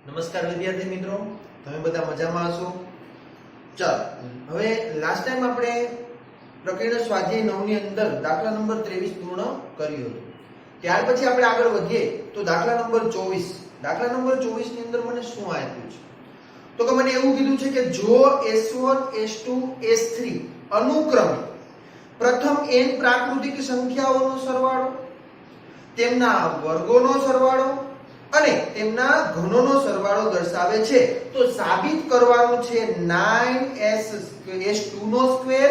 નમસ્કાર વિદ્યાર્થી મિત્રો, તમે બધા મજામાં હશો? ચાલો, હવે લાસ્ટ ટાઈમ આપણે પ્રકરણ સ્વાધ્યાય 9 ની અંદર દાખલા નંબર 23 પૂર્ણ કર્યું હતું. ત્યાર પછી આપણે આગળ વધીએ તો દાખલા નંબર 24. દાખલા નંબર 24 ની અંદર મને શું આપ્યું છે? તો કે મને એવું કીધું છે કે જો S1 S2 S3 અનુક્રમે પ્રથમ n પ્રાકૃતિક સંખ્યાઓનો સરવાળો, તેમના વર્ગોનો સરવાળો અને તેમના ઘનોનો સરવાળો દર્શાવે છે, તો સાબિત કરવાનું છે 9s2 નો square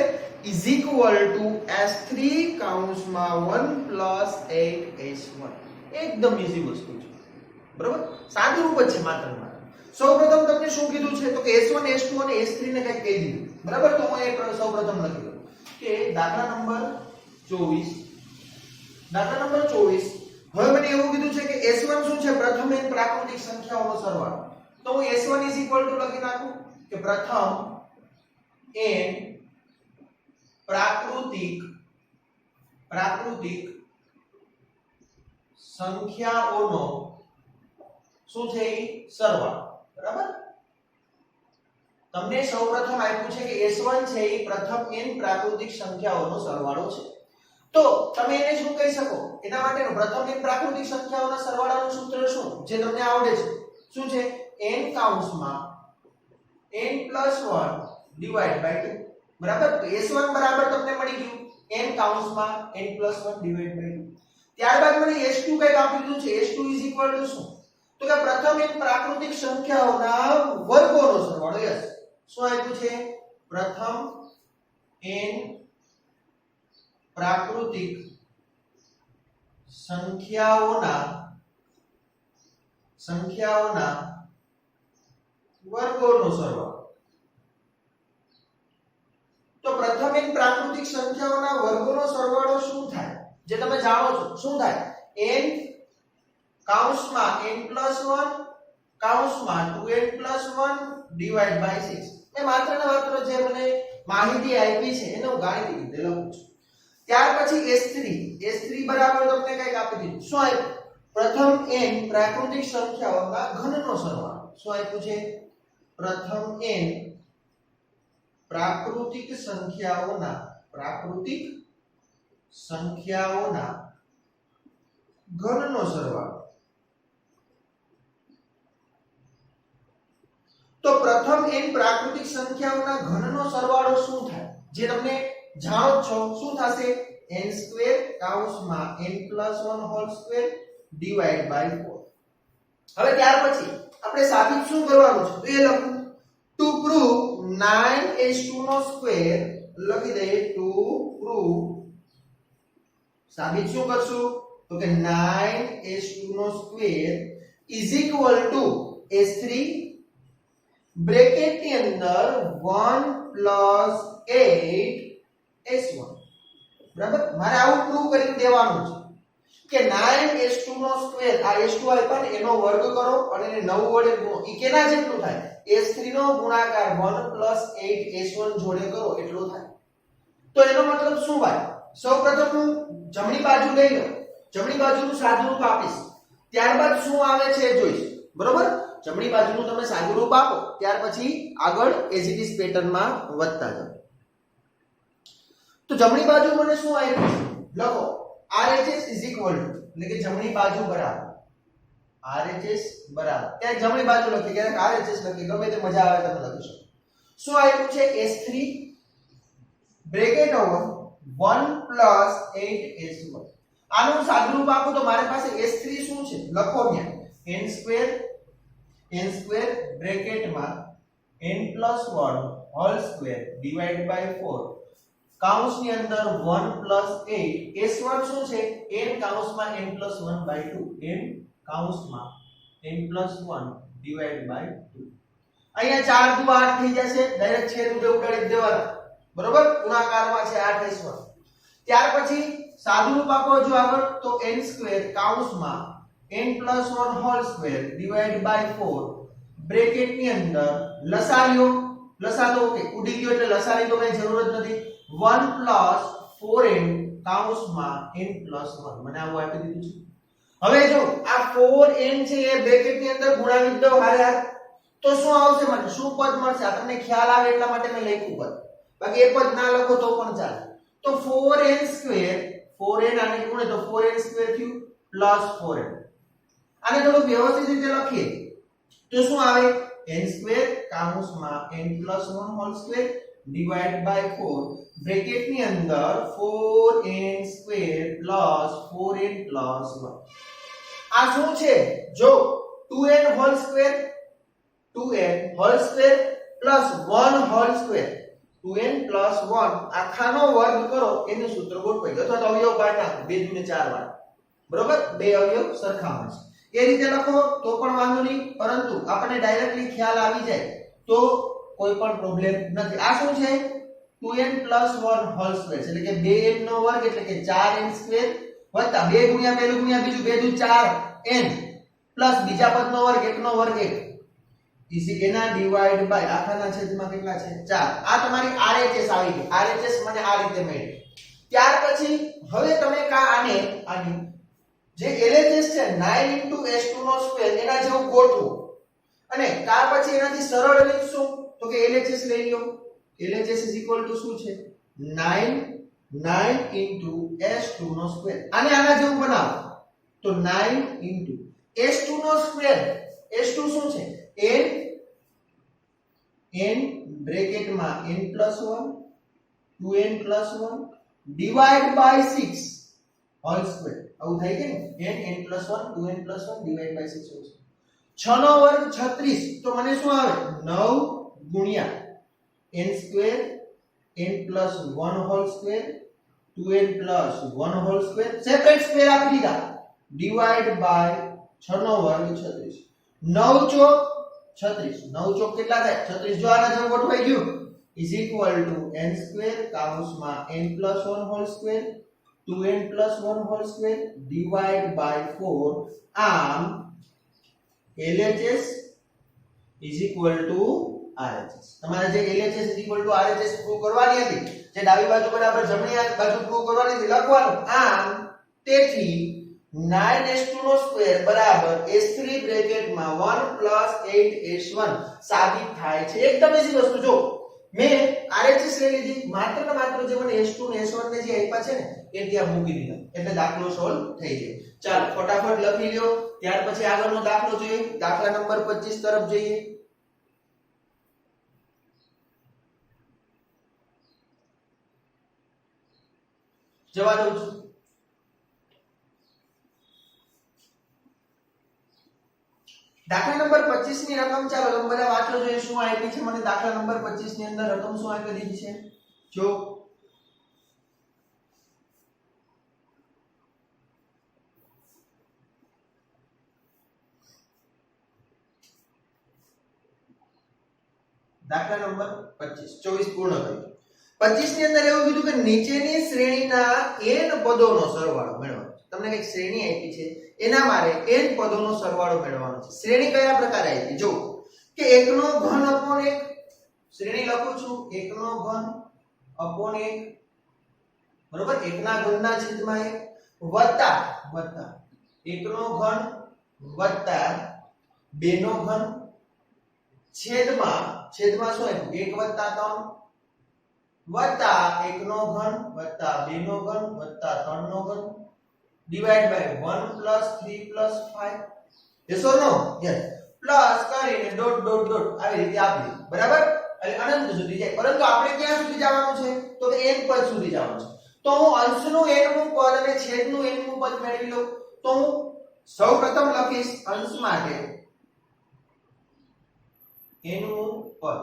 is equal to s3 કૌંસમાં 1 plus 8s1. એકદમ ઈઝી વસ્તુ છે, બરાબર? સાદું રૂપ જ છે માત્ર ને માત્ર. સૌપ્રથમ તમને શું કીધું છે? તો કે s1 s2 અને s3 ને કંઈક કહી દીધું, બરાબર? તો હું એ સૌપ્રથમ લખી દઉં કે દાખલા નંબર 24. દાખલા નંબર 24. હવે મને એવું કીધું છે કે S1 શું છે? પ્રથમ n પ્રાકૃતિક સંખ્યાઓનો સરવાળો. તો હું S1 લખી નાખું કે પ્રથમ n પ્રાકૃતિક સંખ્યાઓનો શું છે? સરવાળો, બરાબર? તમને સૌપ્રથમ આપ્યું છે કે S1 છે એ પ્રથમ n પ્રાકૃતિક સંખ્યાઓનો સરવાળો છે. તો તમે એને શું કહી શકો? એના માટેનું પ્રથમ n પ્રાકૃતિક સંખ્યાઓના સરવાળાનું સૂત્ર શું? જે તમને આવડે છે. શું છે? n કૌંસમાં n + 1 ડિવાઇડ બાય 2, બરાબર? તો S1 બરાબર તમને મળી ગયું n કૌંસમાં n + 1 ડિવાઇડ બાય 2. ત્યારબાદ મને S2 કંઈક આપી દીધું છે. S2 = શું? તો કે પ્રથમ n પ્રાકૃતિક સંખ્યાઓના વર્ગોનો સરવાળો. યસ, શું આપ્યું છે? પ્રથમ n પ્રાકૃતિક સંખ્યાઓના વર્ગોનો સરવાળો. તો પ્રથમ n પ્રાકૃતિક સંખ્યાઓના વર્ગોનો સરવાળો શું થાય? જે તમે જાણો છો, શું થાય? n કૌંસમાં n + 1 કૌંસમાં 2n + 1 ડિવાઇડ બાય 6. એ માત્ર ને માત્ર જે મને માહિતી આપી છે એને હું ગાણિતિક રીતે લખું છું. ત્યાર પછી S3 બરાબર તમને કંઈક આપી દીધું. શું આપ્યું? પ્રથમ n પ્રાકૃતિક સંખ્યાઓના ઘનનો સરવાળો. શું આપ્યું છે? પ્રથમ n પ્રાકૃતિક સંખ્યાઓના ઘનનો સરવાળો. તો પ્રથમ n પ્રાકૃતિક સંખ્યાઓના ઘનનો સરવાળો શું થાય? જે તમને જાણો છો, શું થશે? n² કૌંસમાં n + 1 whole square divide by 4. હવે ત્યાર પછી આપણે સાબિત શું કરવાનું છે? તો એ લખું ટુ પ્રૂવ 9s2 નો સ્ક્વેર. લખી દઈએ ટુ પ્રૂવ. સાબિત શું કરશું? તો કે 9s2 નો સ્ક્વેર = s3 બ્રેકેટ ની અંદર 1 + 8s1. બરાબર? મારે આવું પ્રૂવ કરી દેવાનું છે કે 9s2 નો સ્ક્વેર, આ s2 આપ્યા ને એનો વર્ગ કરો અને એને 9 વડે ગુણો. ઈ કેના જેટલું થાય? s3 નો ગુણાકાર 1 + 8s1 જોડે કરો એટલો થાય. તો એનો મતલબ શું ભાઈ? સૌપ્રથમ હું જમણી બાજુ લઈ લઉં, જમણી બાજુનું સાદુરૂપ આપીશ, ત્યારબાદ શું આવે છે એ જોઈશ, બરોબર? જમણી બાજુનું તમે સાદુરૂપ આપો, ત્યાર પછી આગળ એઝ ઇટ ઇઝ પેટર્નમાં વધતા જાઓ. તો જમણી બાજુ મને શું આપ્યું? લખો RHS = એટલે કે જમણી બાજુ બરાબર RHS બરાબર. ત્યાં જમણી બાજુ લખી, ક્યારેક RHS લખી, ગમે તે મજા આવે તમે લખી શકો. શું આપ્યું છે? S3 bracket over 1 + 8s1. આનું સાદુરૂપ આપું તો મારી પાસે S3 શું છે? લખો ત્યાં n² બ્રેકેટમાં n + 1 whole square divide by 4 કૌંસની અંદર 1 + 8 s1 શું છે? n કૌંસમાં n + 1 બાય 2, n કૌંસમાં n + 1 ડિવાઇડ બાય 2. અહીંયા 4 દુ 8 થઈ જશે, ડાયરેક્ટ છેદ ઉડે ઉડાડી દેવાના, બરોબર? ગુણાકારમાં છે 8s1. ત્યાર પછી સાદુરૂપ આપો જો આગળ, તો n² કૌંસમાં n + 1 whole square divide by 4 bracket ની અંદર લસાઅ તો ઓકે ઉડી ગયો એટલે લસાઅની તો કઈ જરૂર જ નથી. 1 + 4n કૌંસમાં n + 1. મને આવું આપી દીધું છે. હવે જો આ 4n છે એ બ્રેકેટ ની અંદર ગુણાવી દો હારે હાર તો શું આવશે મને શું પદ મળશે આ તમને ખ્યાલ આવે એટલા માટે મેં લખ્યું પદ બાકી એ પદ ના લખો તો પણ ચાલે તો 4n આને ગુણે તો 4n સ્ક્વેર થયું પ્લસ 4n આને થોડું વ્યવસ્થિત રીતે લખીએ તો શું આવે n સ્ક્વેર કાઉન્સમાં n plus 1 whole square divide by 4 bracket ની અંદર 4n square plus 4n plus 1 આ શું છે જો 2n hall square 2n whole square plus 1 whole square 2n plus 1 આખાનો વર્ગ કરો એનું સૂત્ર ગોઠવાઈ ગયું અથવા તો અવયવ કાઢ નાખો 2 દુને 4 વાર બરોબર બે અવયવ સરખામાં છે એ રીતે લખો તો પણ વાંધો નહીં પરંતુ આપણને ડાયરેક્ટલી ખ્યાલ આવી જાય તો કોઈ પણ પ્રોબ્લેમ નથી આ શું છે 2n પ્લસ 1 હોલ સ્ક્વેર એટલે કે 2n નો વર્ગ એટલે કે 4n સ્ક્વેર વત્તા 2 ગુણ્યા પહેલું ગુણ્યા બીજું 2 દુ 4n પ્લસ બીજા પદનો વર્ગ 1 નો વર્ગ 1 ઇઝી એના ડિવાઇડ બાય આખાના છેદમાં કેટલા છે 4 આ તમારી RHS આવી ગઈ RHS મને આ રીતે મળી ત્યાર પછી હવે તમે આને જે LHS છે 9 * s2 નો સ્ક્વેર એના જેવું ગોઠવો અને ત્યાર પછી એનાથી સરળ રીત શું તો કે LHS લઈ લો LHS શું છે 9 * s2 નો સ્ક્વેર આને આના જેવું બનાવો તો 9 * s2 નો સ્ક્વેર s2 શું છે n બ્રેકેટમાં n + 1 2n + 1 divide by 6 whole square આવું થાય કે n n + 1 2n + 1 divide by 6 આવશે 6 નો વર્ગ 36 તો મને શું આવે 9 ગુણ્યા n square n + 1 whole square 2n + 1 whole square separate square આપી દીધા ડિવાઇડ બાય 6 નો વર્ગ 36 9 ચોક 36 9 ચોક કેટલા થાય 36 જો આના જેવું ગોઠવાઈ ગયું is equal to n square કાઉન્સમાં n + 1 whole square 2n + 1 whole square divide by 4 આમ LHS is equal to RHS તમારે જે LHS is equal to RHS prove કરવાની હતી જે ડાબી બાજુ બરાબર જમણી બાજુ પ્રૂવ કરવાની હતી લખવાનું આમ તેથી 9s2 નો સ્ક્વેર બરાબર s3 બ્રેકેટમાં 1 + 8s1 સાબિત થાય છે એકદમ ઈઝી વસ્તુ જો મેં RHS લઈ લીધી માત્ર ને માત્ર જે મને s2 ને s1 ને જે આપ્યા છે ને એ ત્યાં મૂકી દીધા એટલે દાખલો સોલ્વ થઈ જાય ચાલો ફટાફટ લખી લ્યો ત્યાર પછી આગળનો દાખલો જોઈએ દાખલા નંબર 25 તરફ જઈએ જવા દઉં છું દાખલા નંબર 25 ની રકમ ચાલો નંબરે વાંચો જોઈએ શું આપી છે મને દાખલા નંબર 25 ની અંદર રકમ શું આપી દીધી છે જો દાખલા નંબર 25 24 પૂર્ણ કર્યું 25 ની અંદર એવું કીધું કે નીચેની શ્રેણીના n પદોનો સરવાળો મેળવો તમને એક શ્રેણી આપી છે એના મારે n પદોનો સરવાળો મેળવવાનો છે શ્રેણી કયા પ્રકારે આપી જો કે 1 નો ઘન / 1 શ્રેણી લખું છું 1 નો ઘન / 1 બરોબર 1 ના ઘનના છેદમાં 1 વત્તા 1 નો ઘન વત્તા 2 નો ઘન છેદમાં શું આપ્યું 1 + 3 વત્તા 1 નો ઘન વત્તા 2 નો ઘન વત્તા 3 નો ઘન divide by 1 + 3 + 5 yes or no yes plus કરીને ડોટ ડોટ ડોટ આવી રીતે આપી બરાબર એટલે અનંત સુધી જાય પરંતુ આપણે ક્યાં સુધી જવાનું છે તો કે n પદ સુધી જવાનું છે તો હું અંશનું n મું પદ અને છેદનું n મું પદ મેળવી લઉં તો હું સૌપ્રથમ લખીશ અંશ માટે n મું પદ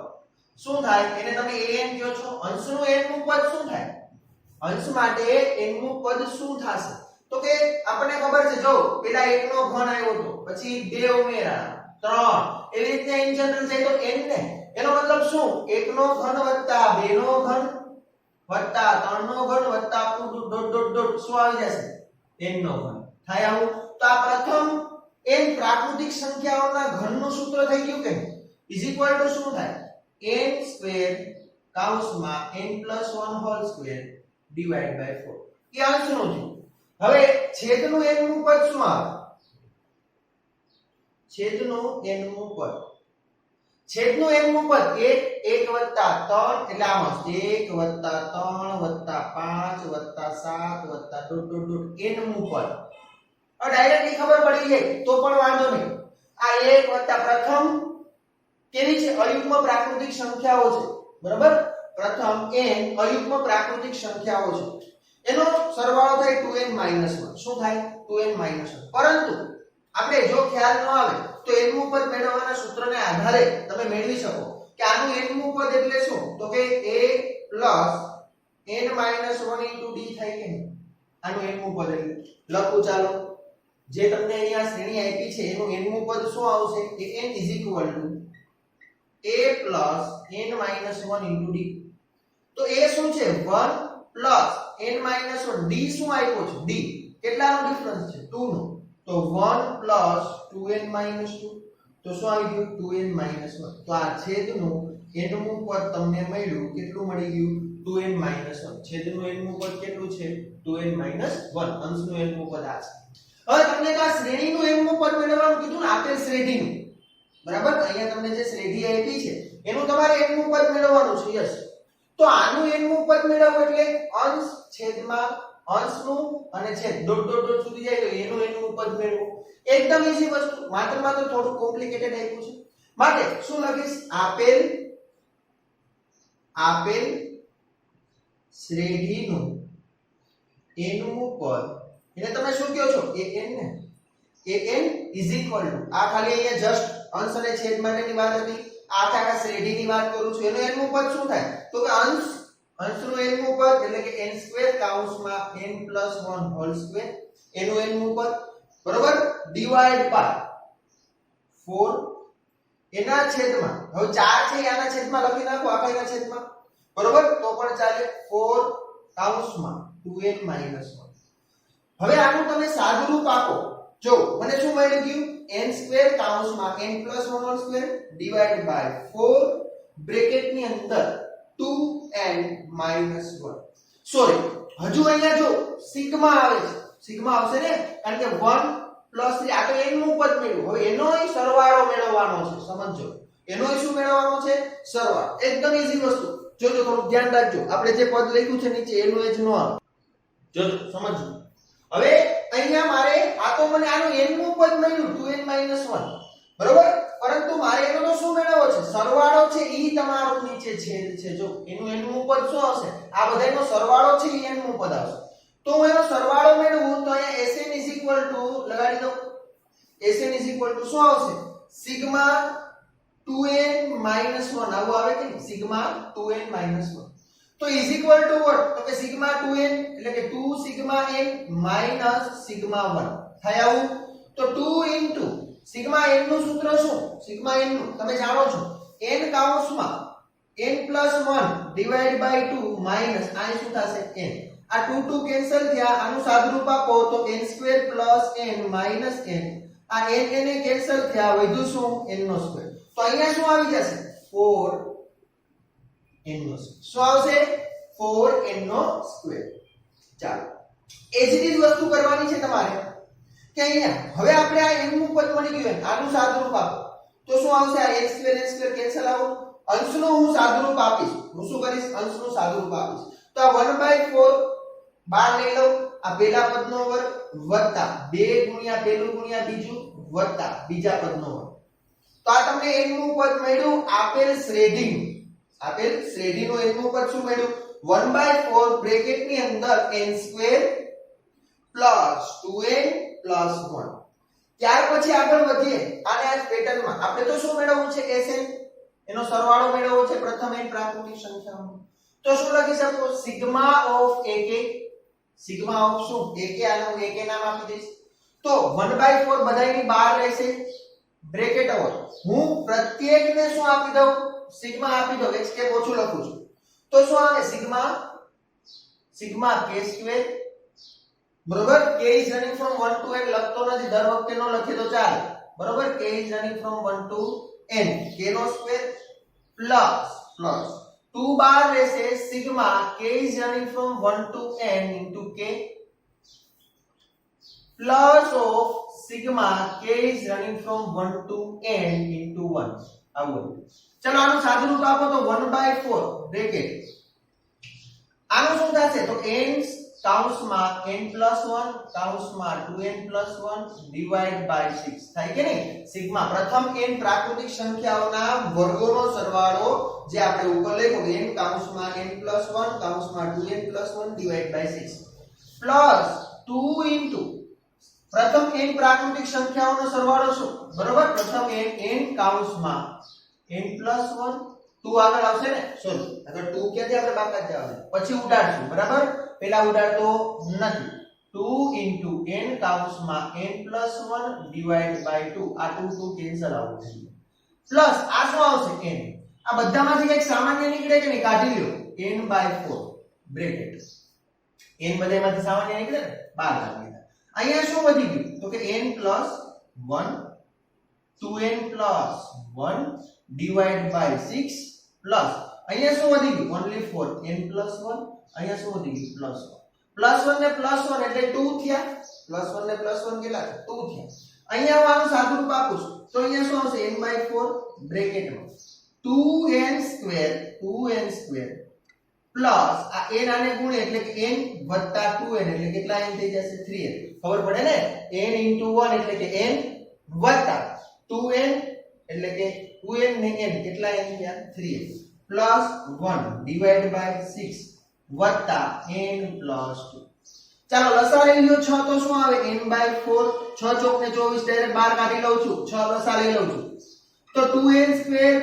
શું થાય એને તમે an કહો છો અંશનું n મું પદ શું થાય અંશ માટે n મું પદ શું થશે તો કે આપણને ખબર છે જો પેલા 1 નો ઘન આવ્યો તો પછી 2 ઉમેરા 3 એવી રીતે ઇન જનરલ જાય તો n ને એનો મતલબ શું 1 નો ઘન વત્તા 2 નો ઘન વત્તા 3 નો ઘન વત્તા ડોટ ડોટ ડોટ શું આવી જશે n નો ઘન થાય આવું તો આ પ્રથમ n પ્રાકૃતિક સંખ્યાઓના ઘનનું સૂત્ર થઈ ગયું કે ઇઝ ઇક્વલ ટુ શું થાય n સ્ક્વેર કાઉન્સમાં n + 1 whole square divide by 4 એ અંશનું છે હવે છેદનું n મું પદ શું આવે છેદનું nમું પદ, છેદનું nમું પદ 1 1 + 3 એટલે આમ આવશે 1 + 3 + 5 + 7 + ... nમું પદ. હવે ડાયરેક્ટલી ખબર પડી જાય તો પણ વાંધો નહીં. આ 1 + પ્રથમ કેવી છે? અયુગ્મ પ્રાકૃતિક સંખ્યાઓ છે. બરાબર? પ્રથમ n અયુગ્મ પ્રાકૃતિક સંખ્યાઓ છે. એનો સરવાળો થાય 2n - 1. શું થાય? 2n - 1. પરંતુ આપણે જો ખ્યાલ ન આવે તો nમું પદ મેળવવાના સૂત્રને આધારે તમે મેળવી શકો કે આનું nમું પદ એટલે શું? તો કે a + n - 1 * d થાય કે નહીં? આનું nમું પદ એટલે લખું ચાલો. જે તમને અહીંયા શ્રેણી આપી છે એનું nમું પદ શું આવશે? કે n = a + n - 1 * d. તો a શું છે? 1 + n - 1. d શું આપ્યો છે? d કેટલાનો ડિફરન્સ છે? 2 નો. તો 1 + 2n - 2. તો શું આવી ગયું? 2n - 1. તો આ છેદનું nમું પદ તમને મળ્યું. કેટલું મળી ગયું? 2n - 1. છેદનું nમું પદ કેટલું છે? 2n - 1. અંશનું nમું પદ આ છે. હવે તમને તો આ શ્રેણીનું nમું પદ મેળવવાનું કીધું ને, આપેલ શ્રેણીનું. બરાબર? અહીંયા તમને જે શ્રેણી આપી છે એનું તમારે nમું પદ મેળવવાનું છે. યસ. તો આનું nમું પદ મેળવવું એટલે અંશ છેદમાં અંશનું અને છેદ ... સુધી જાય તો એનું nમું પદ મેળવવું. એકદમ ઈઝી વસ્તુ. માત્ર થોડું કોમ્પ્લિકેટેડ આપ્યું છે. માટે શું લખીશ? આપેલ શ્રેણીનું nમું પદ, એને તમે શું કહો છો? an ને. an = આ ખાલી અહીંયા જસ્ટ અંશ અને છેદ માટેની વાત હતી. આખા શ્રેણીની વાત કરું છું. એનું nમું પદ શું થાય? તો કે અંશનું nમું પદ એટલે કે n² કૌંસમાં n + 1 હોલ સ્ક્વેર એનું nમું પદ. બરોબર? ડિવાઇડ બાય 4 એના છેદમાં, હવે 4 છે આના છેદમાં લખી નાખો, આખાના છેદમાં. બરોબર? તો પણ ચાલે. 4 કૌંસમાં 2n - 1. હવે આનું તમે સાદુરૂપ આપો. જો મને શું મળી ગયું? n² કૌંસમાં n + 1 whole square divide by 4 બ્રેકેટની અંદર 2n - 1. સોરી, હજુ અહીંયા જો સિગ્મા આવે છે. સિગ્મા આવશે ને, કારણ કે 1 + 3 આ તો nમું પદ મેળવ્યું. હવે એનોય સરવાળો મેળવવાનો છે. સમજો, એનોય શું મેળવવાનો છે? સરવાળો. એકદમ ઈઝી વસ્તુ. જોજો, થોડું ધ્યાન રાખજો. આપણે જે પદ લખ્યું છે નીચે એનું જ ન આવે. જોજો, સમજો. હવે અહીંયા મારે આ તો મને આનું nમું પદ મળ્યું 2n - 1. બરોબર? પરંતુ મારે એનો તો શું મેળવવો છે? સરવાળો છે. ઈ તમારો નીચે છેદ છે. જો એનું nમું પદ શું આવશે? આ બધાયનો સરવાળો છે ઈ nમું પદ આવશે. તો હું એનો સરવાળો મેળવું તો અહીંયા Sn = લગાડી દઉં. Sn = શું આવશે? સિગ્મા 2n - 1 આવું આવે કે નહીં? Sigma 2n - 1. તો ઇઝ ઇક્વલ ટુ વોટ? તો કે સિગ્મા 2n એટલે કે 2 સિગ્મા n માઈનસ સિગ્મા 1 થાય આવું. તો 2 સિગ્મા n નું સૂત્ર શું? સિગ્મા n નું તમે જાણો છો, n કૌંસમાં n + 1 ડિવાઇડ બાય 2 માઈનસ આ શું થશે? n. આ 2 કેન્સલ થયા. આનું સાદુરૂપ આપો તો n² + n માઈનસ n. આ n ને કેન્સલ થયા, વધ્યું શું? n². તો અહીંયા શું આવી જશે? 4n². શું આવશે? 4n². ચાલો, એજ રીત વસ્તુ કરવાની છે તમારે કે અહીંયા હવે આપણે આ nમું પદ મળી ગયું, આનું સાદુરૂપ આપો તો શું આવશે? આ n² કેન્સલ આવો. અંશનું હું સાદુરૂપ આપીશ. હું શું કરીશ? અંશનું સાદુરૂપ આપીશ. તો આ 1/4 બાર લઈ લઉં. આ પહેલા પદનો વર્ગ વત્તા 2 * પહેલું * બીજું વત્તા બીજા પદનો વર્ગ. તો આ તમને nમું પદ મળ્યું આપેલ શ્રેણીનું nમું પદ શું મળ્યું? 1/4 બ્રેકેટની અંદર n² + 2n + 1. ત્યાર પછી આગળ વધીએ આને આ પેટર્નમાં. આપણે તો શું મેળવવું છે? Sn એનો સરવાળો મેળવવો છે પ્રથમ n પ્રાકૃતિક સંખ્યાઓનો. તો શું લખી શકો? Sigma of ak. Sigma of શું? ak. આનું ak નામ આપી દઈશ. તો 1/4 બધાયની બહાર રહેશે બ્રેકેટ over. હું પ્રત્યેકને શું આપી દઉં? સિગ્મા આપી દઉં. એક સ્ટેપ ઓછું લખું છું. તો શું આવે? Sigma k². બરોબર? k is running from 1 to n લખતો નથી, દર વખતે નો લખીએ તો ચાલે. બરોબર? k is running from 1 to n k² plus 2 બાર રહેશે sigma k is running from 1 to n into k plus of sigma k is running from 1 to n into 1 આવું ચલો આનું સાદું રૂપ આપો તો 1/4 બ્રેકેટ આનું શું થશે તો n કૌંસમાં n + 1 કૌંસમાં 2n + 1 ડિવાઇડ બાય 6 થાય કે નહીં સિગ્મા પ્રથમ n પ્રાકૃતિક સંખ્યાઓના વર્ગોનો સરવાળો જે આપણે ઉપર લખ્યું n કૌંસમાં n + 1 કૌંસમાં 2n + 1 divide by 6 plus 2 into પ્રથમ n પ્રાકૃતિક સંખ્યાઓનો સરવાળો શું બરોબર પ્રથમ n કૌંસમાં n + 1 2 આગળ આવશે ને સોરી આગળ 2 ક્યાંથી આપણે બાકાત જવાનું પછી ઉડાડશું બરાબર પહેલા ઉડાડતો નથી 2 into n કૌંસમાં n + 1 ડિવાઇડ બાય 2 આ 2 કેન્સલ આવશે પ્લસ આ શું આવશે n આ બધામાંથી કંઈક સામાન્ય નીકળે કે નહીં કાઢી લ્યો n/4 બ્રેકેટ n બધામાંથી સામાન્ય નીકળે ને 12 લાગે અહીંયા શું વધી ગયું તો કે n + 1 2n + 1 divide by 6 plus અહીંયા શું વધી ગયું ઓન્લી 4 n + 1 અહીંયા શું વધી ગયું +1 ને +1 એટલે 2 થયા +1 ને +1 કેટલા 2 થયા અહીંયા હું આનું સાદું રૂપ આપું છું તો અહીંયા શું આવશે n/4 બ્રેકેટમાં 2n² પ્લસ આ n આને ગુણે એટલે કે n + 2n એટલે કેટલા n થઈ જશે 3n ખબર પડે ને n * 1 એટલે કે n + 2n એટલે કે 2n ને n કેટલા n થયા 3n પ્લસ 1 ડિવાઇડ બાય 6 વત્તા n પ્લસ 2 ચાલો લસા લઈ લ્યો 6 તો શું આવે n/4 6 ચોક ને 24 ડાયરેક્ટ બહાર કાઢી લઉં છું 6 લસા લઈ લઉં છું તો 2n²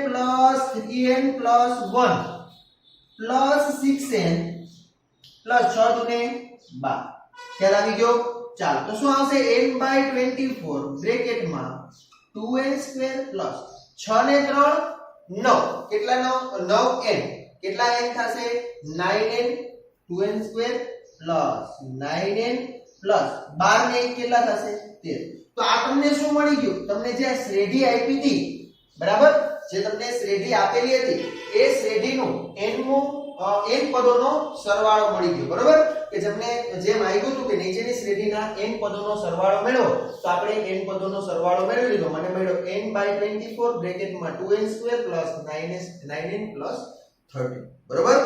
plus 3n plus 1 plus 6n plus 6 દુને 12 ખ્યાલ આવી ગયો ચાલો તો શું આવશે n/24 બ્રેકેટમાં 2n² પ્લસ 6 ને 3 9 કેટલા 9n કેટલા n થશે 9n 2n² plus 9n plus 12 ને 1 કેટલા થશે 13 તો આ તમને શું મળી ગયું તમને જે શ્રેઢી આપી હતી બરાબર જે તમને શ્રેઢી આપેલી હતી એ શ્રેઢીનું n પદોનો સરવાળો મળી ગયો બરાબર કે તમને જે માંગ્યું હતું કે નીચેની શ્રેઢીના n પદોનો સરવાળો મેળવો તો આપણે n પદોનો સરવાળો મેળવી લીધો મને મળ્યો n/24 બ્રેકેટમાં 2n² plus 9n plus 13 બરાબર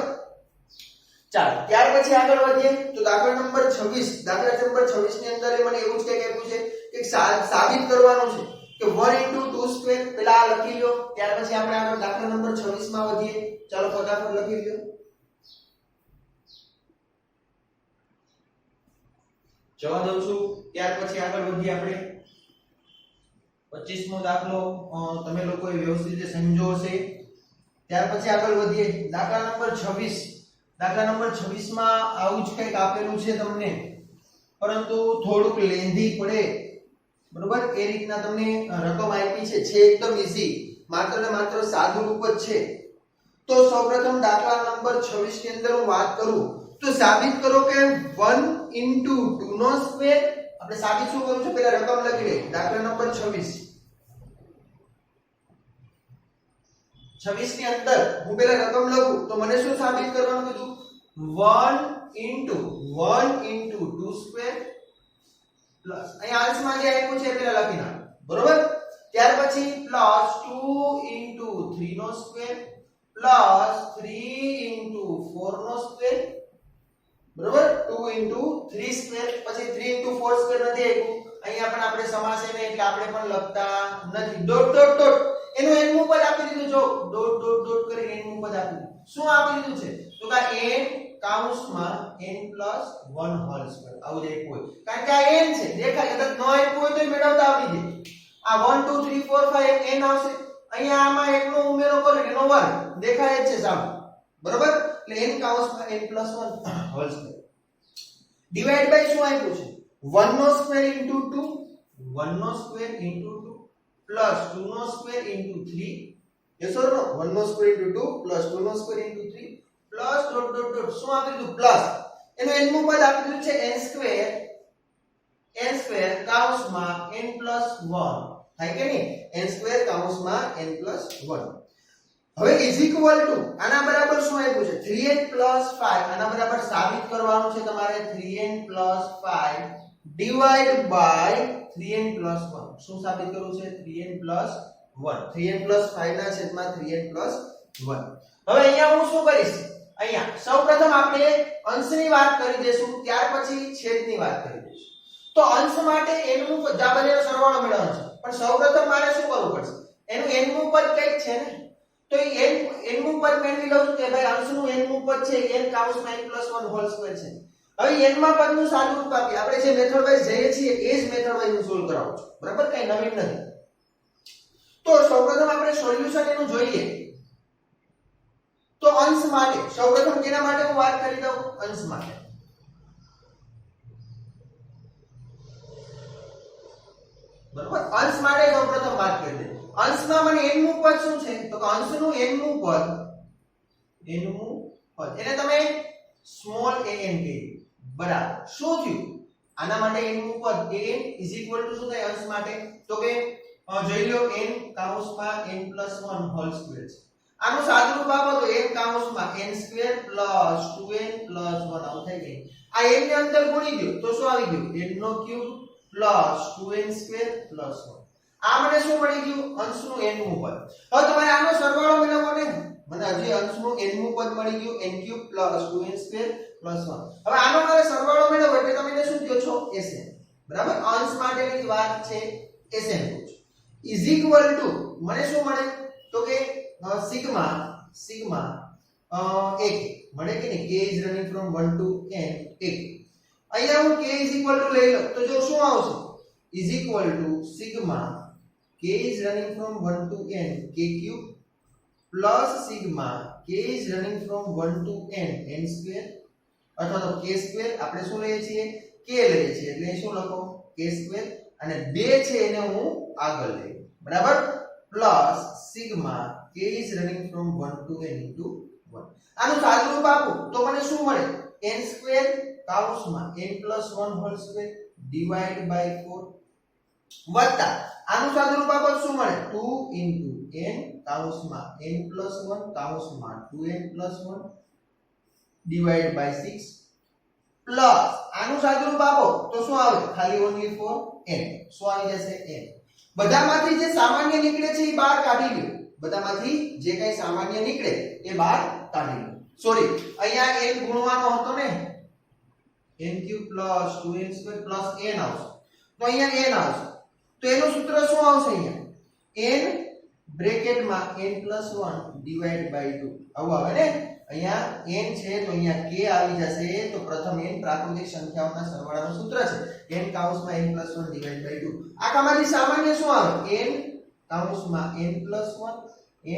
ચાલો ત્યાર પછી આગળ વધીએ તો દાખલા નંબર 26 દાખલા નંબર 26 ની અંદર મને એવું જ કંઈક આપ્યું છે કે સાબિત કરવાનું છે કે 1 * 2² પેલા લખી લ્યો ત્યાર પછી આપણે આગળ દાખલા નંબર 26 માં વધીએ ચાલો ફટાફટ લખી લ્યો જવા દઉં છું ત્યાર પછી આગળ વધીએ આપણે 25મો દાખલો તમે લોકોએ વ્યવસ્થિત રીતે સમજો હશે ત્યાર પછી આગળ વધીએ દાખલા નંબર 26 દાખલા નંબર 26 માં આવું જ કંઈક આપેલું છે તમને પરંતુ થોડુંક લેન્ધી પડે બરોબર એ રીતના તમને રકમ આપી છે એકદમ ઈઝી માત્ર ને માત્ર સાદું રૂપ જ છે તો સૌપ્રથમ દાખલા નંબર 26 ની અંદર હું વાત કરું તો સાબિત કરો કે 1 * 2 નો સ્ક્વેર આપણે સાબિત શું કરું છું પહેલા રકમ લખી લે દાખલા નંબર 26 ની અંદર હું પહેલા રકમ લખું તો મને શું સાબિત કરવાનું કીધું 1 * 2² પ્લસ અહીંયા આંશમાં જે આપ્યું છે પેલા લખી નાખો બરોબર ત્યાર પછી પ્લસ 2 * 3 નો સ્ક્વેર પ્લસ 3 * 4 નો સ્ક્વેર બરોબર 2 * 3 સ્ક્વેર પછી 3 * 4 સ્ક્વેર નથી આપ્યું અહીંયા પણ આપણે સમાસે ને એટલે આપણે પણ લખતા નથી ડોટ ડોટ ડોટ એનું n મું પદ આપી દીધું જો ડોટ ડોટ ડોટ કરીને n મું પદ આપી દીધું શું આપી દીધું છે તો કે n કૌંસમાં n + 1 હોલ સ્ક્વેર આવું જ આપ્યું હોય કારણ કે આ n છે દેખાય કદાચ ન આપ્યું હોય તો મેળવતા આવડી જાય આ 1 2 3 4 5 n આવશે અહીંયા આમાં એક નો ઉમેરો કરો એનો વર્ગ દેખાય જ છે સામે બરોબર એટલે n કૌંસમાં n + 1 whole square divide by શું આપ્યું છે 1 નો સ્ક્વેર * 2 1 નો સ્ક્વેર * 2 પ્લસ 2 નો સ્ક્વેર * 3 યસ ઓર નો 1 નો સ્ક્વેર * 2 પ્લસ 2 નો square * 3 plus dot dot dot શું આપી દીધું પ્લસ એનું n મું પદ આપી દીધું છે n² કૌંસમાં n + 1 થાય કે નહીં n² કૌંસમાં n + 1 હવે ઇઝ ઇક્વલ ટુ આના બરાબર શું આપ્યું છે 3n + 5 આના બરાબર સાબિત કરવાનું છે તમારે 3n + 5 divide by 3n plus 1. શું સાબિત કરવું છે? 3n plus 1. 3n પ્લસ 5 ના છેદમાં 3n પ્લસ 1. હવે અહીંયા હું શું કરીશ? અહીંયા સૌપ્રથમ આપણે અંશની વાત કરી દેશું, ત્યાર પછી છેદની વાત કરી દઈશું. તો અંશ માટે n નું આ બંનેનો સરવાળો મેળવવાનો છે, પણ સૌપ્રથમ મારે શું કરવું પડશે? એનું n નું પદ કંઈક છે ને, તો એ n નું પદ મેળવી લઉં કે ભાઈ અંશનું n નું પદ છે n કાઉન્સમાં n + 1 હોલ સ્ક્વેર છે. હવે n માં પદનું સાદું રૂપ આપી આપણે જે મેથડ વાઇઝ જઈએ છીએ એ જ મેથડ વાઇઝ હું સોલ્વ કરાવું છું, બરાબર? કઈ નવીન નથી. તો સૌપ્રથમ આપણે સોલ્યુશન એનું જોઈએ. તો અંશ માટે સૌપ્રથમ કેના માટે હું વાત કરી દઉં? અંશ માટે. બરાબર, અંશ માટે સૌપ્રથમ વાત કરી દે. અંશમાં મને n નું પદ શું છે? તો કે અંશનું n નું પદ એને તમે સ્મોલ an કહી. બરાબર, શું થયું? આના માટે n નું પદ an = શું થાય અંશ માટે? તો કે જોઈ લો n કાઉન્સમાં n + 1 હોલ સ્ક્વેર છે. આનું સાદુરૂપ આપો તો n કાઉન્સમાં n² + 2n + 1 આવું થઈ ગયું. આ n ને અંદર ગુણી દો તો શું આવી ગયું? n³ + 2n² + 1. આ મને શું મળી ગયું? અંશનું n નું પદ. હવે તમારે આનો સરવાળો મેળવવો ને, મને હજી અંશનું n નું પદ મળી ગયું n³ + 2n² + 1. હવે આનો મારે સરવાળો મેળવવો એટલે તમે એને શું કહો છો? Sn. બરાબર, અંશ માટેની વાત છે Sn કહો છો. = મને શું મળે? તો કે સિગ્મા ak મળે કે નહીં? k is running from 1 to n ak. અહીંયા હું k = લઈ લઉં તો જો શું આવશે? Sigma k is running from 1 to n k³ plus sigma k is running from 1 to n n² અથવા તો k² આપણે શું લઈએ છીએ? k લઈએ છીએ એટલે શું લખો? k² અને 2 છે એને હું આગળ લઈ, બરાબર? Plus sigma k is running from 1 to n into 1. આનું સાદુરૂપ આપું તો મને શું મળે? n² કાઉન્સમાં n + 1 whole square divide by 4 વત્તા આનું સાદુરૂપ આપો શું મળે? 2 into n કાઉન્સમાં n + 1 કાઉન્સમાં 2n + 1 ડિવાઇડ બાય 6 પ્લસ આનું સાદુરૂપ આપો તો શું આવે? ખાલી ઓન્લી ફોર n. શું આવી જશે? n. બધામાંથી જે સામાન્ય નીકળે છે એ બહાર કાઢી લો. બધામાંથી જે કઈ સામાન્ય નીકળે એ બહાર કાઢી લો. સોરી, અહીંયા n ગુણવાનો હતો ને, n³ + 2n² + n આવશે. તો અહીંયા n આવશે. તો એનું સૂત્ર શું આવશે? અહીંયા n બ્રેકેટમાં n + 1 ડિવાઇડ બાય 2 આવું આવે ને. અહીંયા n છે તો અહીંયા k આવી જશે. તો પ્રથમ n પ્રાકૃતિક સંખ્યાઓના સરવાળાનું સૂત્ર છે n કાઉન્સમાં n + 1 ડિવાઇડ બાય 2. આખામાંથી સામાન્ય શું આવે? n કાઉન્સમાં n + 1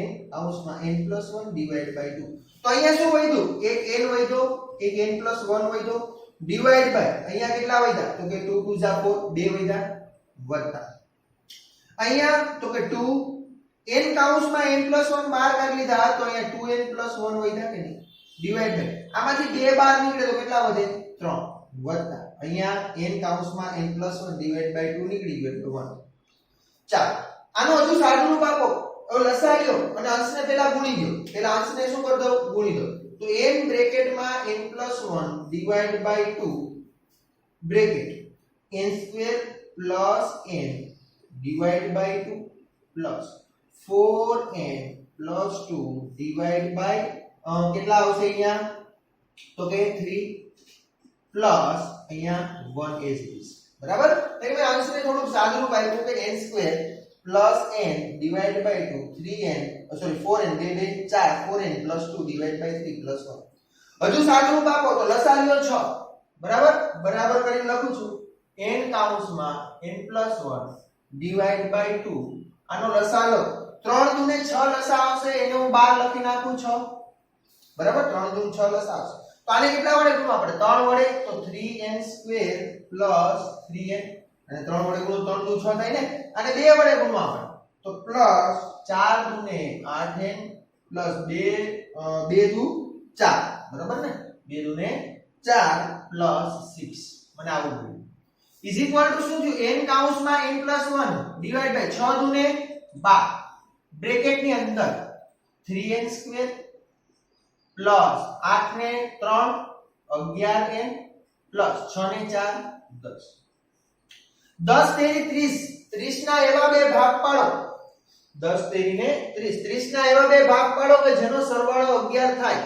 n કાઉન્સમાં n + 1 ડિવાઇડ બાય 2. તો અહીંયા શું વધ્યું? એક n વધ્યો, એક n + 1 વધ્યો ડિવાઇડ બાય અહીંયા કેટલા વધ્યા? તો કે 2 2 જા 4 2 વધ્યા વત્તા અહીંયા તો કે 2 n કાઉન્સમાં n + 1 બહાર કાઢી લીધા તો અહીંયા 2n + 1 વધ્યા કે નહીં? ડિવાઇડ બાય આમાંથી 2 બહાર નીકળે તો કેટલા વધે? 3 વત્તા અહીંયા n કાઉન્સમાં n + 1 ડિવાઇડ બાય 2 નીકળી ગયો એટલે 1. ચાલો આનો હજુ સાદુરૂપ આપો. હવે લસા લ્યો અને અંશને પહેલા ગુણી દો. પહેલા અંશને શું કરી દો? ગુણી દો. તો n બ્રેકેટમાં n + 1 divide by 2 bracket n² + n divide by 2 plus 4n + 2 divide by કેટલા આવશે અહીંયા? તો કે 3 પ્લસ અહીંયા 1 એઝ ઇટ ઇઝ. બરાબર? એટલે મેં અંશને થોડુંક સાદુરૂપ આપ્યું કે n² + n divide by 2 3n sorry 4n 2 2 4 4n + 2 divide by 3 + 1. હજુ સાદુરૂપ આપો તો લસા લ્યો 6. બરાબર? બરાબર કરીને લખું છું n કાઉન્સમાં n + 1 ડિવાઇડ બાય 2. આનો લસા લો 3 દુને 6 લસા આવશે એને હું 12 લખી નાખું 6. બરાબર? 3 દુને 6 લસા આવશે. તો આને કેટલા વડે ગુણો આપણે? 3 વડે. તો 3n² + 3n અને 3 વડે ગુણો 3 દુ 6 થાય ને. અને 2 વડે ગુણો આપણે તો પ્લસ 4 દુને 8n પ્લસ 2 દુ 4. બરાબર ને? 2 દુને 4 પ્લસ 6 મને આવું મળ્યું. ઇઝ ઇક્વલ ટુ શું થયું? n કાઉન્સમાં n + 1 ડિવાઇડ બાય 6 દુને 12 બ્રેકેટની અંદર 3n² પ્લસ 8 ને 3 11n પ્લસ 6 ને 4 10. 10 તેરી 30, 30 ના એવા બે ભાગ પાડો, 10 તેરી ને 30, 30 ના એવા બે ભાગ પાડો કે જેનો સરવાળો 11 થાય,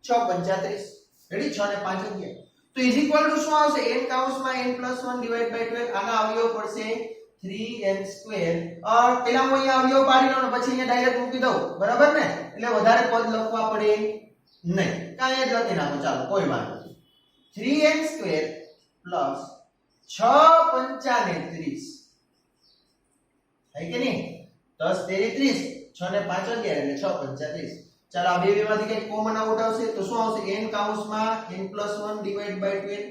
6 35, રેડી, 6 ને 5 11, તો ઇઝ ઇક્વલ ટુ શું આવશે, n કાઉન્સમાં n + 1 ડિવાઇડ બાય 12, આના અવયવ પડશે 3n², પેલા હું અહીંયા અવયવ પાડી લઉં ને પછી અહીંયા ડાયરેક્ટ મૂકી દઉં, બરાબર ને, એટલે વધારે પદ લખવા પડે નહીં, કાંઈ જ લખી નાખો, ચાલો કોઈ વાંધો નહીં, 3n² પ્લસ 6 પંચા ને 30, થાય કે નહીં, 10 તેરી 30, 6 ને 5 11 એટલે 6 પંચા 30, ચાલો આ બે માંથી કંઈક કોમન આઉટ આવશે તો શું આવશે, n કાઉન્સમાં n + 1 ડિવાઇડ બાય 12,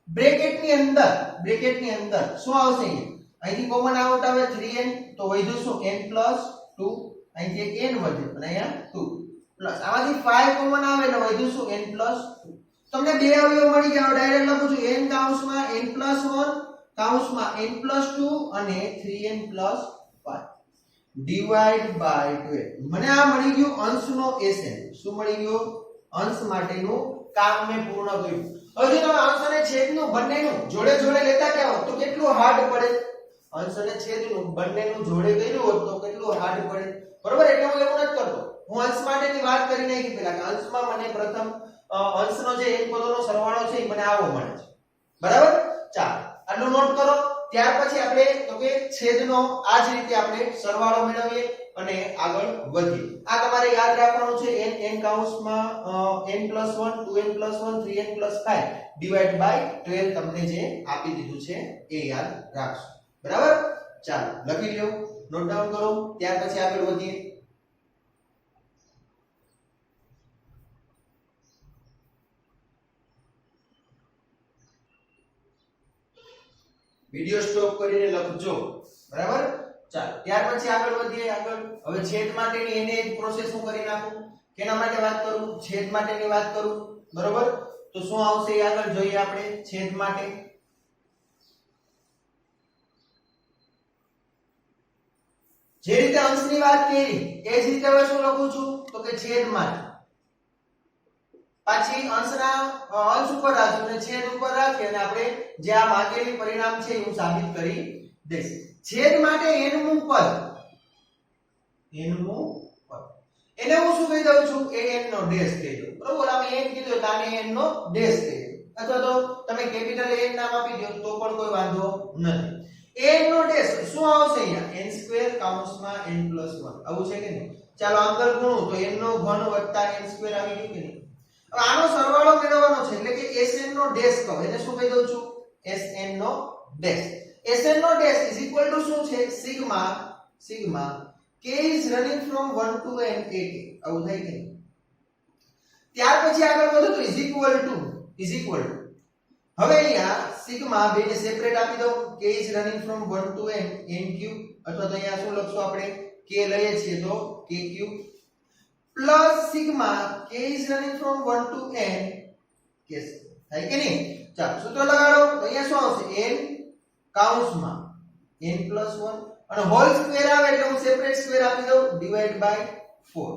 બ્રેકેટની અંદર શું આવશે, અહીંથી કોમન આઉટ આવે 3n, તો વધ્યું શું, n + 2, અહીંથી એક n વધ્યો અને અહીંયા 2 પ્લસ આમાંથી 5 કોમન આવે એટલે વધ્યું શું, n + 2, તમને બે અવયવ મળી ગયા, ડાયરેક્ટ લખું છું n કાઉન્સમાં n + 1 કાઉન્સમાં n + 2 અને 3n + 5 ડિવાઇડ બાય 12, મને આ મળી ગયું અંશનો Sn, શું મળી ગયું, અંશ માટેનું કામ મેં પૂર્ણ કર્યું. હવે જો તમે અંશ અને છેદનું બંનેનું જોડે જોડે લેતા ગયા હો તો કેટલું હાર્ડ પડે, અંશ અને છેદનું બંનેનું જોડે કર્યું હોત તો કેટલું હાર્ડ પડે, બરોબર, એટલે હું એવું નથી કરતો, હું અંશ માટેની વાત કરી નાખી પહેલા કે અંશમાં મને પ્રથમ અંશનો જે એક પદોનો સરવાળો છે એ મને આવો મળે છે, બરાબર, ચાલો આટલું નોટ કરો. ત્યાર પછી આપણે તો કે છેદનો આ જ રીતે આપણે સરવાળો મેળવીએ અને આગળ વધીએ. આ તમારે યાદ રાખવાનું છે, n કાઉન્સમાં n + 1 2n + 1 3n + 5 divide by 12 તમને જે આપી દીધું છે એ યાદ રાખશો, બરાબર, ચાલો લખી લ્યો, નોટ ડાઉન કરો, ત્યાર પછી આગળ વધીએ. વિડિયો સ્ટોપ કરીને લખજો, બરાબર, ચાલો ત્યાર પછી આગળ વધીએ. આગળ હવે છેદ માટેની એને જ પ્રોસેસ હું કરી નાખું, કેના માટે વાત કરું, છેદ માટેની વાત કરું, બરોબર, તો શું આવશે એ આગળ જોઈએ આપણે. છેદ માટે જે રીતે અંશની વાત કરી એ જ રીતે હવે શું લખું છું તો કે છેદ માટે, પાછી અંશ ઉપર રાખી અને છેદ ઉપર રાખી અને આપણે જે આ માંગેલી પરિણામ છે હું સાબિત કરી દઈશ. છેદ માટે n મું પદ, એને હું શું કહી દઉં છું, એ n નો ડેશ કહી દઉં, બરોબર, અમે n કીધું એટલે આને n નો ડેશ કહી દઉં, અથવા તો તમે કેપિટલ n નામ આપી દો તો પણ કોઈ વાંધો નથી. n નો ડેશ શું આવશે અહીંયા, n² કાઉન્સમાં n + 1, આવું છે કે નહીં, ચાલો આગળ ગુણો તો n નો ઘન વત્તા n² આવી ગયું કે નહીં. હવે આનો સરવાળો મેળવવાનો છે એટલે કે Sn નો ડેશ કહો, એને શું કહી દઉં છું, Sn નો ડેશ. Sn નો ડેશ ઇઝ ઇક્વલ ટુ શું છે, sigma k is running from 1 to n ak, આવું થાય કે નહીં. ત્યાર પછી આગળ વધો તો ઇઝ ઇક્વલ ટુ હવે અહીંયા સિગ્મા બેને સેપરેટ આપી દો, k is running from 1 to n n3, અથવા તો અહીંયા શું લખશું આપણે, k લઈએ છીએ તો k3 plus sigma k is running from 1 to n k, થાય કે નહીં. ચાલો સૂત્ર લગાડો તો અહીંયા શું આવશે, n કાઉન્સમાં n + 1 અને હોલ સ્ક્વેર આવે એટલે હું સેપરેટ સ્ક્વેર આપી દઉં ડિવાઇડ બાય 4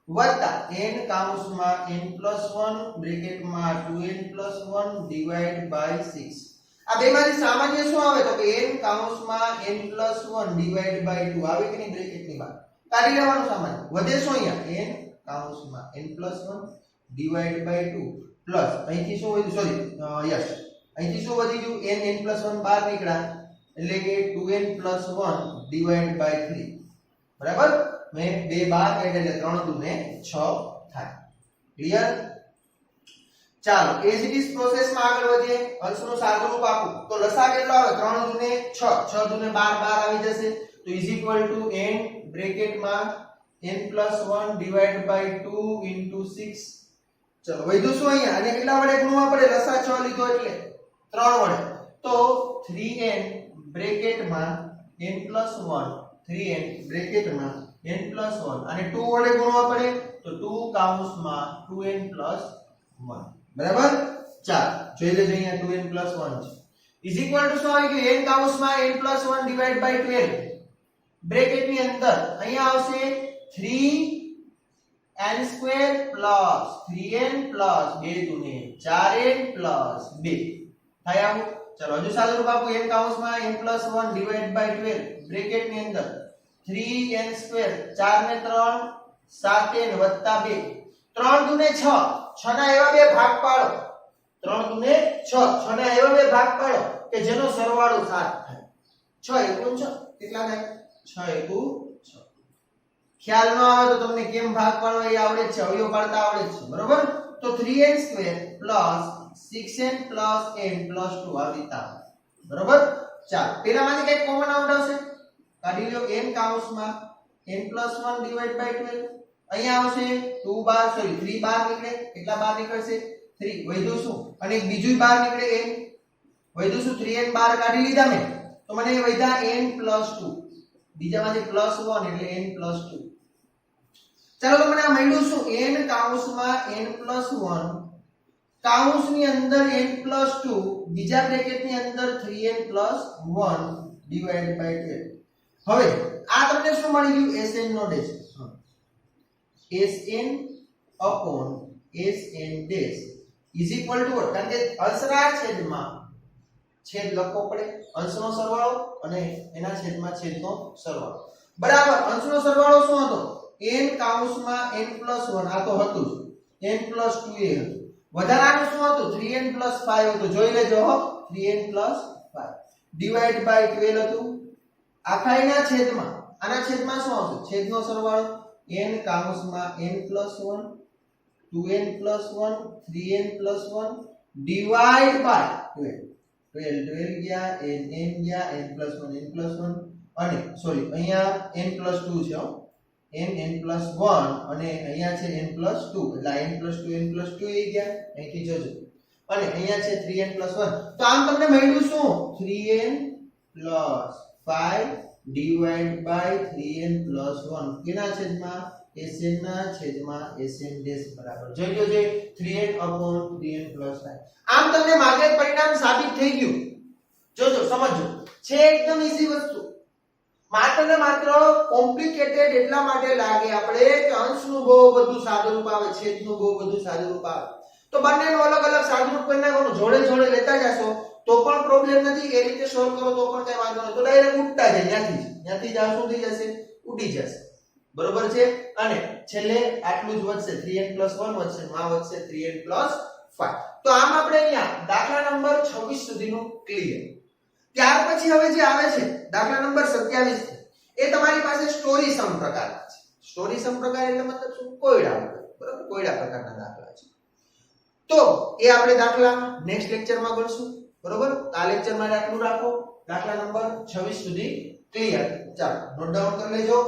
વત્તા n કાઉન્સમાં n + 1 બ્રેકેટમાં 2n + 1 ડિવાઇડ બાય 6. આ બેમાંથી સામાન્ય શું આવે તો કે n કાઉન્સમાં n + 1 ડિવાઇડ બાય 2 આવે કે નહીં, બ્રેકેટની બહાર કાઢી લેવાનું સામાન્ય, વધે શું અહીંયા, n કાઉન્સમાં n + 1 ડિવાઇડ બાય 2 પ્લસ અહીંથી શું વધ્યું, સોરી યસ અહીંથી શું વધી ગયું, n + 1 બહાર નીકળ્યા એટલે કે 2n + 1 ડિવાઇડ બાય 3, બરાબર, મેં 2 બહાર કાઢ્યા એટલે 3 દુ ને 6 થાય, ક્લિયર. ચાલો એજ ઇટ ઇઝ પ્રોસેસમાં આગળ વધીએ. અંશનું સાદુરૂપ આપું તો લસા કેટલો આવે, 3 દુ ને 6, 6 દુ ને 12 આવી જશે, તો ઇઝ ઇક્વલ ટુ n બ્રેકેટમાં n + 1 ડિવાઇડ બાય 2 into 6. ચલો વધ્યું શું અહીંયા, અને કેટલા વડે ગુણવા પડે, લસા 6 લીધો એટલે 3 વડે, તો 3n બ્રેકેટમાં n + 1 3n બ્રેકેટમાં n + 1 અને 2 વડે ગુણવા પડે તો 2 કાઉન્સમાં 2n + 1, બરાબર. ચાલો જોઈ લેજો અહીંયા 2n + 1 છે ઇઝ ઇક્વલ ટુ શું આવી ગયું, n કાઉન્સમાં n + 1 ડિવાઇડ બાય 12 બ્રેકેટની અંદર અહીંયા આવશે 3n² plus 3n plus 2 દુને 4n plus 2 થાય આવું. चलो हजू सादू रूप आपको n काउंसમાં n+1 ડિવાઇડ બાય 12 બ્રેકેટ ની અંદર 3n² 4 ને 3 7n વત્તા 2 3 દુને 6 6 ના એવા બે ભાગ પાડો 3 દુને 6 6 ના એવા બે ભાગ પાડો કે જેનો સરવાળો 7 થાય 6 એકુ 6 કેટલા થાય 6 એકુ 6 ખ્યાલ ન આવે તો તમને કેમ ભાગ પાડવા એ આવડે છે અવયવ પાડતા આવડે છે બરોબર તો 3n² 6n + n + 2 આ રીતે બરોબર ચાલ પેલામાંથી કઈ કોમન આઉટ આવશે કાઢી લ્યો n કાઉન્સમાં n+1 ડિવાઇડ બાય 12 અહીંયા આવશે 2 બાર સોરી 3 બાર નીકળે કેટલા બાર નીકળશે 3 વધ્યું શું અને એક બીજું બાર નીકળે n વધ્યું શું 3n બાર કાઢી લીધા મેં તો મને વધ્યા n + 2 બીજામાંથી +1 એટલે n + 2 ચાલો તો મને આ મળ્યું શું n કાઉન્સમાં n+1 કાઉન્સની અંદર n + 2 બીજા બ્રેકેટની અંદર 3n + 1 ડિવાઇડ બાય 12 હવે આ તમને શું મળી ગયું sn નો dash sn upon sn dash is equal to what કારણ કે અંશના છેદમાં છેદ લખવો પડે અંશનો સરવાળો અને એના છેદમાં છેદનો સરવાળો બરાબર અંશનો સરવાળો શું હતો n કાઉન્સમાં n+1 આ તો હતું n + 2 એ હતું વધારાનું શું હતું 3n + 5 હતું જોઈ લેજો હો 3n + 5 ડિવાઇડ બાય 12 હતું આખાઈના છેદમાં આના છેદમાં શું આવશે છેદનો સરવાળો n કાઉન્સમાં n+1 2n + 1 3n + 1 divide by 12 12 ગયા n ગયા n+1 n+1 અને સોરી અહીંયા n + 2 છે હો n+1 અને અહીંયા છે n+2 એટલે n+2 n+2 એ ગયા અહીંથી જોજો અને અહીંયા છે 3n + 1 તો આમ તમને મળ્યું શું 3n + 5 ડિવાઇડ બાય 3n + 1 કેના છેદમાં sn ના છેદમાં sn ડેશ બરાબર જોઈ લો જે 3n upon 3n + 5 આમ તમને માગે પરિણામ સાબિત થઈ ગયું જોજો સમજો છે એકદમ ઈઝી વસ્તુ માત્ર ને માત્ર કોમ્પ્લિકેટેડ એટલા માટે લાગે આપણે કે અંશનું બહુ બધું સાદું રૂપ આવે છેદનું બહુ બધું સાદું રૂપ આવે તો બંનેનું અલગ અલગ સાદું રૂપ કરી નાખવાનું જોડે જોડે લેતા જશો તો પણ પ્રોબ્લેમ નથી એ રીતે સોલ્વ કરો તો પણ કઈ વાંધો નહીં તો ડાયરેક્ટ ઉડતા જાય ત્યાંથી જ શું થઈ જશે ઉડી જશે બરોબર છે અને છેલ્લે આટલું જ વધશે 3n + 1 વધશે માં વધશે 3n + 5 તો આમ આપણે અહીંયા દાખલા નંબર 26 સુધીનું ક્લિયર ત્યાર પછી હવે જે આવે છે દાખલા નંબર 27 એ તમારી પાસે સ્ટોરી સમ પ્રકારના છે સ્ટોરી સમ પ્રકાર એટલે મતલબ શું કોયડા બરાબર કોયડા પ્રકારના દાખલા છે તો એ આપણે દાખલા નેક્સ્ટ લેક્ચરમાં ગણશું બરોબર આ લેક્ચરમાં આટલું રાખો દાખલા નંબર 26 સુધી ક્લિયર ચાલો નોટ ડાઉન કરી લેજો